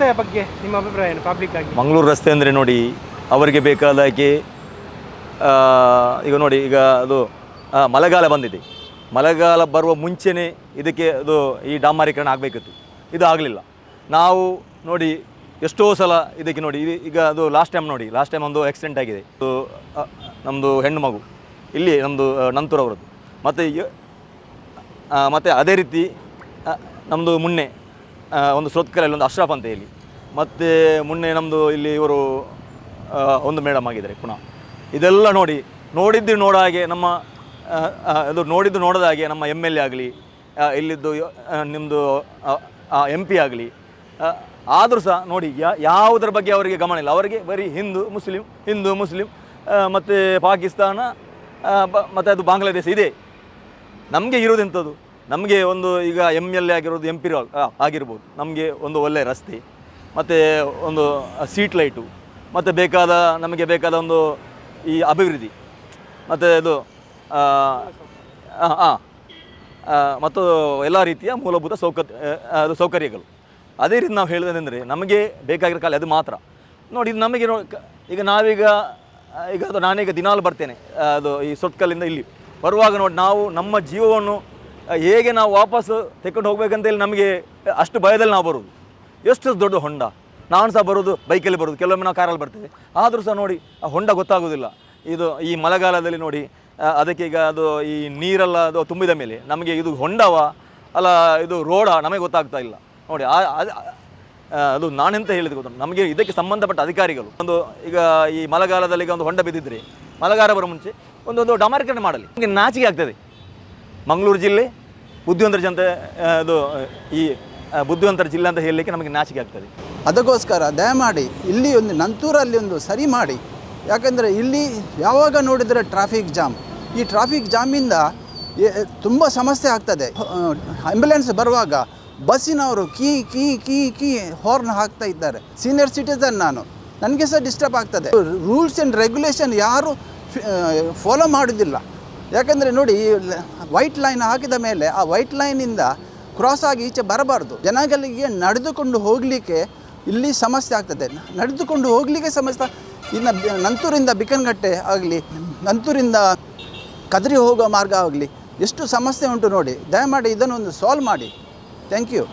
ರಸ್ತೆಯ ಬಗ್ಗೆ ನಿಮ್ಮ ಅಭಿಪ್ರಾಯ ಏನು ಪಬ್ಲಿಕ್ ಆಗಿ? ಮಂಗಳೂರು ರಸ್ತೆ ಅಂದರೆ ನೋಡಿ, ಅವರಿಗೆ ಬೇಕಾದಾಗೆ ಈಗ ನೋಡಿ, ಈಗ ಅದು ಮಳೆಗಾಲ ಬಂದಿದೆ. ಮಳೆಗಾಲ ಬರುವ ಮುಂಚೆನೇ ಇದಕ್ಕೆ ಅದು ಈ ಡಾಂಬರೀಕರಣ ಆಗಬೇಕಿತ್ತು. ಇದು ಆಗಲಿಲ್ಲ. ನಾವು ನೋಡಿ ಎಷ್ಟೋ ಸಲ ಇದಕ್ಕೆ ನೋಡಿ, ಈಗ ಅದು ಲಾಸ್ಟ್ ಟೈಮ್ ಒಂದು ಆಕ್ಸಿಡೆಂಟ್ ಆಗಿದೆ. ನಮ್ಮದು ಹೆಣ್ಣು ಮಗು ಇಲ್ಲಿ ನಮ್ಮದು ನಂತೂರವರದ್ದು. ಮತ್ತು ಅದೇ ರೀತಿ ನಮ್ಮದು ಮುನ್ನೆ ಒಂದು ಸೊತ್ಕಲಲ್ಲಿ ಒಂದು ಅಶ್ರಫ್ ಅಂತ ಹೇಳಿ, ಮತ್ತು ಮುನ್ನೆ ನಮ್ಮದು ಇಲ್ಲಿ ಇವರು ಒಂದು ಮೇಡಮ್ ಆಗಿದ್ದಾರೆ ಪುನಃ. ಇದೆಲ್ಲ ನೋಡಿದ್ದು ನೋಡೋ ಹಾಗೆ ನಮ್ಮ ನೋಡಿದ್ದು ನೋಡೋದ ಹಾಗೆ ನಮ್ಮ MLA ಆಗಲಿ, ಇಲ್ಲಿದ್ದು ನಿಮ್ಮದು MP ಆಗಲಿ, ಆದರೂ ಸಹ ನೋಡಿ ಯಾವುದರ ಬಗ್ಗೆ ಅವರಿಗೆ ಗಮನ ಇಲ್ಲ. ಅವರಿಗೆ ಬರೀ ಹಿಂದೂ ಮುಸ್ಲಿಂ ಮತ್ತು ಪಾಕಿಸ್ತಾನ ಮತ್ತು ಅದು ಬಾಂಗ್ಲಾದೇಶ ಇದೆ. ನಮಗೆ ಇರೋದೆಂಥದ್ದು? ನಮಗೆ ಒಂದು ಈಗ MLA ಆಗಿರೋದು MP ಆಗಿರ್ಬೋದು, ನಮಗೆ ಒಂದು ಒಳ್ಳೆಯ ರಸ್ತೆ ಮತ್ತು ಒಂದು ಸೀಟ್ ಲೈಟು ಮತ್ತು ನಮಗೆ ಬೇಕಾದ ಒಂದು ಈ ಅಭಿವೃದ್ಧಿ ಮತ್ತು ಇದು ಮತ್ತು ಎಲ್ಲ ರೀತಿಯ ಮೂಲಭೂತ ಸೌಕರ್ಯಗಳು. ಅದೇ ರೀತಿ ನಾವು ಹೇಳೋದಂದರೆ ನಮಗೆ ಬೇಕಾಗಿರೋ ಕಾಲ ಅದು ಮಾತ್ರ ನೋಡಿ. ಇದು ನಮಗೆ ಈಗ ಅದು ನಾನೀಗ ದಿನಾಲು ಬರ್ತೇನೆ ಅದು ಈ ಸೊಟ್ಕಲ್ಲಿಂದ ಇಲ್ಲಿ ಬರುವಾಗ ನೋಡಿ, ನಾವು ನಮ್ಮ ಜೀವವನ್ನು ಹೇಗೆ ನಾವು ವಾಪಸ್ಸು ತೆಕ್ಕೊಂಡು ಹೋಗ್ಬೇಕಂತೇಳಿ ನಮಗೆ ಅಷ್ಟು ಭಯದಲ್ಲಿ ನಾವು ಬರೋದು. ಎಷ್ಟು ದೊಡ್ಡ ಹೊಂಡ, ನಾನು ಸಹ ಬರೋದು ಬೈಕಲ್ಲಿ ಬರೋದು, ಕೆಲವೊಮ್ಮೆ ನಾವು ಕಾರಲ್ಲಿ ಬರ್ತೇವೆ. ಆದರೂ ಸಹ ನೋಡಿ ಆ ಹೊಂಡ ಗೊತ್ತಾಗೋದಿಲ್ಲ. ಇದು ಈ ಮಳೆಗಾಲದಲ್ಲಿ ನೋಡಿ, ಅದಕ್ಕೆ ಈಗ ಅದು ಈ ನೀರೆಲ್ಲ ಅದು ತುಂಬಿದ ಮೇಲೆ ನಮಗೆ ಇದು ಹೊಂಡವ ಅಲ್ಲ ಇದು ರೋಡ ನಮಗೆ ಗೊತ್ತಾಗ್ತಾ ಇಲ್ಲ ನೋಡಿ. ಅದು ನಾನೆಂತ ಹೇಳಿದೆ ಗೊತ್ತ, ನಮಗೆ ಇದಕ್ಕೆ ಸಂಬಂಧಪಟ್ಟ ಅಧಿಕಾರಿಗಳು ಈಗ ಈ ಮಳೆಗಾಲದಲ್ಲಿ ಈಗ ಒಂದು ಹೊಂಡ ಬಿದ್ದಿದ್ರೆ ಮಳೆಗಾಲ ಬರೋ ಮುಂಚೆ ಒಂದು ಡಾಂಬರೀಕರಣ ಮಾಡಲಿ. ನಮಗೆ ನಾಚಿಕೆ ಆಗ್ತದೆ. ಮಂಗಳೂರು ಜಿಲ್ಲೆ ಬುದ್ಧಿವಂತರ ಜನತೆ ಅದು ಈ ಬುದ್ಧಿವಂತರ ಜಿಲ್ಲೆ ಅಂತ ಹೇಳಲಿಕ್ಕೆ ನಮಗೆ ನಾಚಿಕೆ ಆಗ್ತದೆ. ಅದಕ್ಕೋಸ್ಕರ ದಯಮಾಡಿ ಇಲ್ಲಿ ಒಂದು ನಂತೂರಲ್ಲಿ ಒಂದು ಸರಿ ಮಾಡಿ. ಯಾಕಂದರೆ ಇಲ್ಲಿ ಯಾವಾಗ ನೋಡಿದರೆ ಟ್ರಾಫಿಕ್ ಜಾಮ್. ಈ ಟ್ರಾಫಿಕ್ ಜಾಮಿಂದ ತುಂಬ ಸಮಸ್ಯೆ ಆಗ್ತದೆ. ಆ್ಯಂಬುಲೆನ್ಸ್ ಬರುವಾಗ ಬಸ್ಸಿನವರು ಕೀ ಕೀ ಕೀ ಕೀ ಹಾರ್ನ್ ಹಾಕ್ತಾ ಇದ್ದಾರೆ. ಸೀನಿಯರ್ ಸಿಟಿಸನ್ ನನಗೆ ಸಹ ಡಿಸ್ಟರ್ಬ್ ಆಗ್ತದೆ. ರೂಲ್ಸ್ ಆ್ಯಂಡ್ ರೆಗ್ಯುಲೇಷನ್ ಯಾರು ಫಾಲೋ ಮಾಡೋದಿಲ್ಲ. ಯಾಕಂದರೆ ನೋಡಿ, ವೈಟ್ ಲೈನ್ ಹಾಕಿದ ಮೇಲೆ ಆ ವೈಟ್ ಲೈನಿಂದ ಕ್ರಾಸ್ ಆಗಿ ಈಚೆ ಬರಬಾರ್ದು. ಜನಗಳಿಗೆ ನಡೆದುಕೊಂಡು ಹೋಗಲಿಕ್ಕೆ ಇಲ್ಲಿ ಸಮಸ್ಯೆ ಆಗ್ತದೆ. ನಡೆದುಕೊಂಡು ಹೋಗಲಿಕ್ಕೆ ಸಮಸ್ಯೆ. ಇನ್ನು ನಂತೂರಿಂದ ಬಿಕನಗಟ್ಟೆ ಆಗಲಿ, ನಂತೂರಿಂದ ಕದ್ರಿ ಹೋಗೋ ಮಾರ್ಗ ಆಗಲಿ, ಎಷ್ಟು ಸಮಸ್ಯೆ ಉಂಟು ನೋಡಿ. ದಯಮಾಡಿ ಇದನ್ನು ಒಂದು ಸಾಲ್ವ್ ಮಾಡಿ. Thank you.